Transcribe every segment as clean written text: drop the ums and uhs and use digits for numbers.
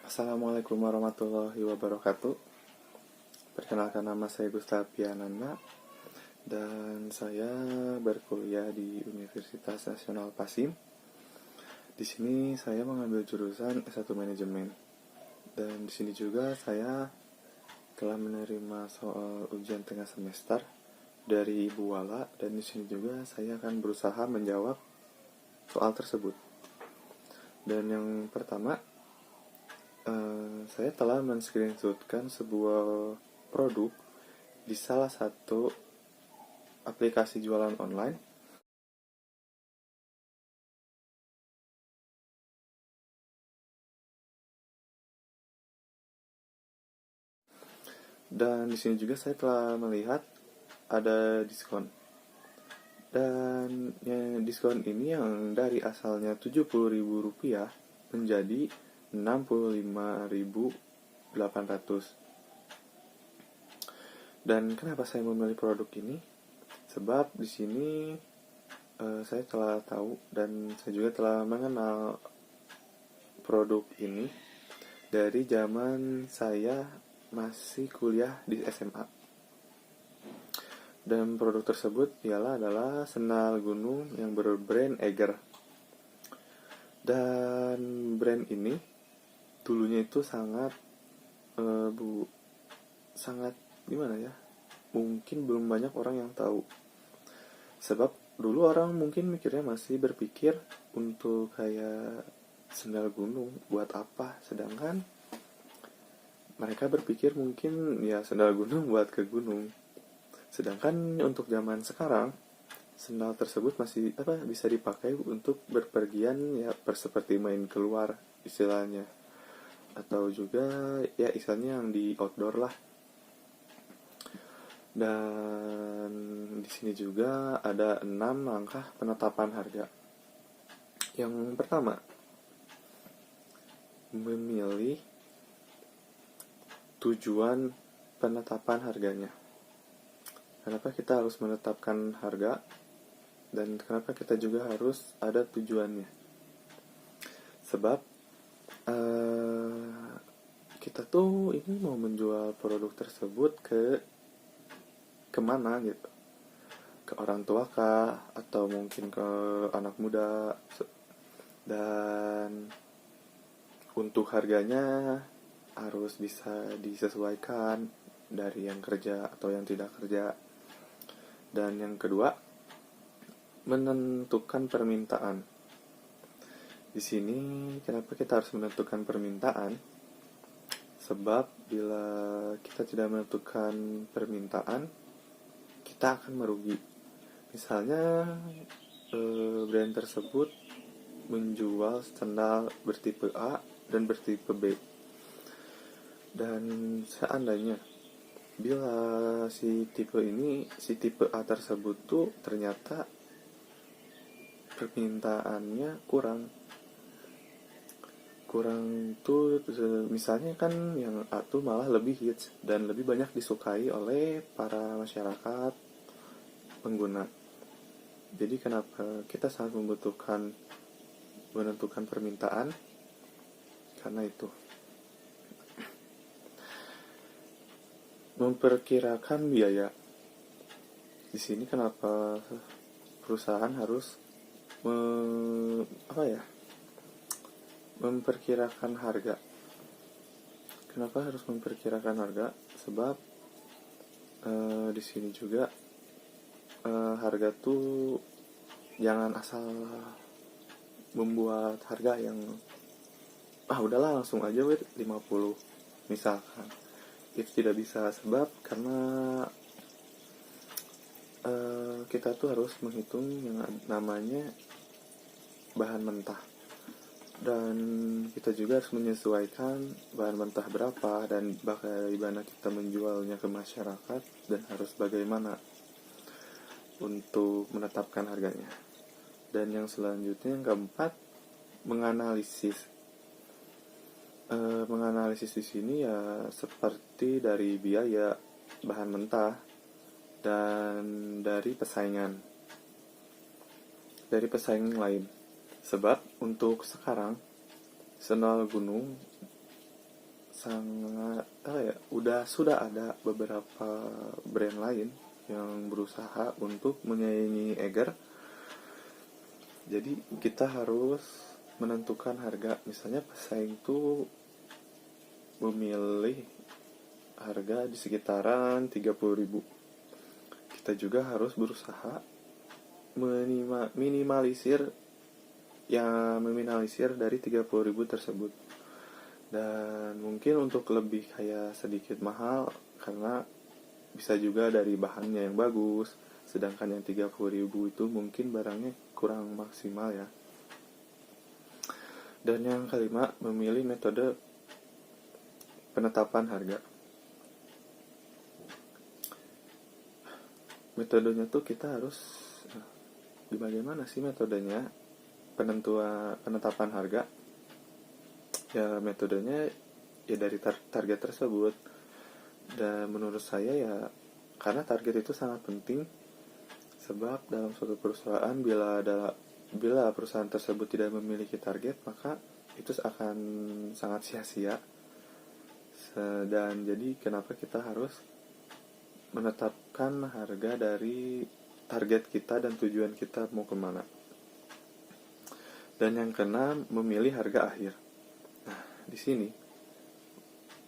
Assalamualaikum warahmatullahi wabarakatuh. Perkenalkan, nama saya Gustaf Piananda dan saya berkuliah di Universitas Nasional Pasim. Di sini saya mengambil jurusan S1 Manajemen. Dan di sini juga saya telah menerima soal ujian tengah semester dari Ibu Wala, dan di sini juga saya akan berusaha menjawab soal tersebut. Dan yang pertama, saya telah men-screenshotkan sebuah produk di salah satu aplikasi jualan online. Dan di sini juga saya telah melihat ada diskon. Dan diskon ini yang dari asalnya Rp70.000 menjadi Rp65.800. Dan kenapa saya memilih produk ini? Sebab di sini saya telah tahu dan saya juga telah mengenal produk ini dari zaman saya masih kuliah di SMA. Dan produk tersebut adalah sendal gunung yang berbrand Eiger. Dan brand ini dulunya itu sangat gimana ya? Mungkin belum banyak orang yang tahu. Sebab dulu orang mungkin mikirnya masih berpikir untuk kayak sendal gunung buat apa, sedangkan mereka berpikir mungkin ya sendal gunung buat ke gunung. Sedangkan untuk zaman sekarang, sendal tersebut masih bisa dipakai untuk berpergian ya, seperti main keluar istilahnya, atau juga ya istilahnya yang di outdoor lah. Dan di sini juga ada 6 langkah penetapan harga. Yang pertama, memilih tujuan penetapan harganya. Kenapa kita harus menetapkan harga, dan kenapa kita juga harus ada tujuannya? Sebab kita tuh ini mau menjual produk tersebut kemana gitu? Ke orang tua kah, atau mungkin ke anak muda? Dan untuk harganya harus bisa disesuaikan dari yang kerja atau yang tidak kerja. Dan yang kedua, menentukan permintaan. Di sini kenapa kita harus menentukan permintaan? Sebab bila kita tidak menentukan permintaan, kita akan merugi. Misalnya brand tersebut menjual sandal bertipe A dan bertipe B. Dan seandainya bila si tipe A tersebut tuh ternyata permintaannya kurang tuh, misalnya kan yang A tuh malah lebih hits dan lebih banyak disukai oleh para masyarakat pengguna. Jadi kenapa kita sangat membutuhkan menentukan permintaan? Karena itu. Memperkirakan biaya. Di sini kenapa perusahaan harus memperkirakan harga? Kenapa harus memperkirakan harga? Sebab di sini juga harga tuh jangan asal membuat harga yang udahlah langsung aja 50 misalkan. Itu tidak bisa, sebab karena kita tuh harus menghitung yang namanya bahan mentah, dan kita juga harus menyesuaikan bahan mentah berapa dan bagaimana kita menjualnya ke masyarakat, dan harus bagaimana untuk menetapkan harganya. Dan yang selanjutnya, yang keempat, menganalisis di sini ya seperti dari biaya, bahan mentah, dan dari persaingan lain. Sebab untuk sekarang sendal gunung sangat sudah ada beberapa brand lain yang berusaha untuk menyaingi Eiger. Jadi kita harus menentukan harga. Misalnya pesaing tuh memilih harga di sekitaran 30.000. Kita juga harus berusaha meminimalisir dari 30.000 tersebut. Dan mungkin untuk lebih kayak sedikit mahal karena bisa juga dari bahannya yang bagus, sedangkan yang 30.000 itu mungkin barangnya kurang maksimal ya. Dan yang kelima, memilih metode penetapan harga. Metodenya tuh kita harus bagaimana sih metodenya penetapan harga? Ya metodenya ya dari target tersebut. Dan menurut saya ya karena target itu sangat penting, sebab dalam suatu perusahaan bila perusahaan tersebut tidak memiliki target, maka itu akan sangat sia-sia. Dan jadi kenapa kita harus menetapkan harga dari target kita dan tujuan kita mau kemana. Dan yang keenam, memilih harga akhir. Nah, di sini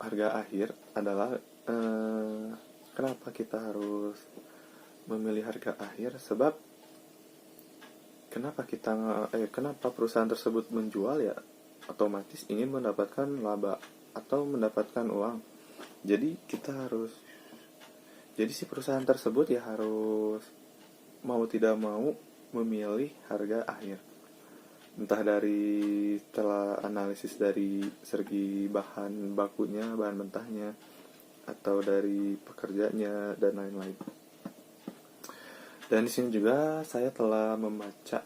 harga akhir adalah kenapa kita harus memilih harga akhir? Sebab kenapa perusahaan tersebut menjual ya otomatis ingin mendapatkan laba atau mendapatkan uang. Jadi si perusahaan tersebut ya harus mau tidak mau memilih harga akhir. Entah dari setelah analisis dari segi bahan bakunya, bahan mentahnya, atau dari pekerjanya dan lain-lain. Dan di sini juga saya telah membaca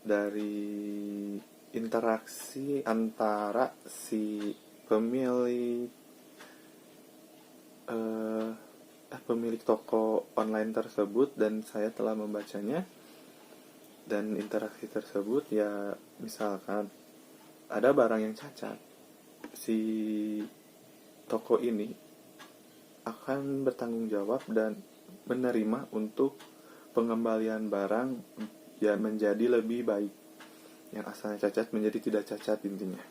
dari interaksi antara si pemilik toko online tersebut, dan saya telah membacanya. Dan interaksi tersebut ya misalkan ada barang yang cacat, si toko ini akan bertanggung jawab dan menerima untuk pengembalian barang ya menjadi lebih baik, yang asalnya cacat menjadi tidak cacat intinya.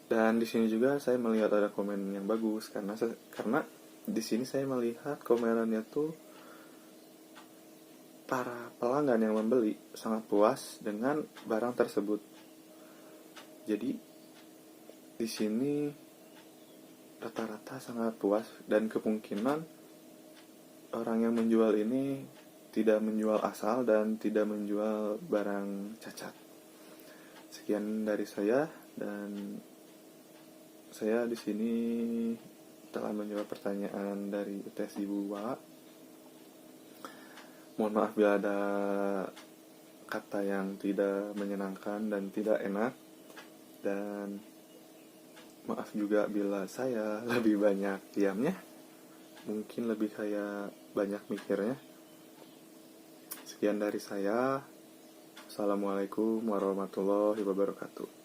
Dan di sini juga saya melihat ada komen yang bagus karena di sini saya melihat komenannya tuh para pelanggan yang membeli sangat puas dengan barang tersebut. Jadi di sini rata-rata sangat puas, dan kemungkinan orang yang menjual ini tidak menjual asal dan tidak menjual barang cacat. Sekian dari saya, dan saya di sini telah menjawab pertanyaan dari UTS Ibu Wala. Mohon maaf bila ada kata yang tidak menyenangkan dan tidak enak, dan maaf juga bila saya lebih banyak diamnya, mungkin lebih kayak banyak mikirnya. Sekian dari saya. Assalamualaikum warahmatullahi wabarakatuh.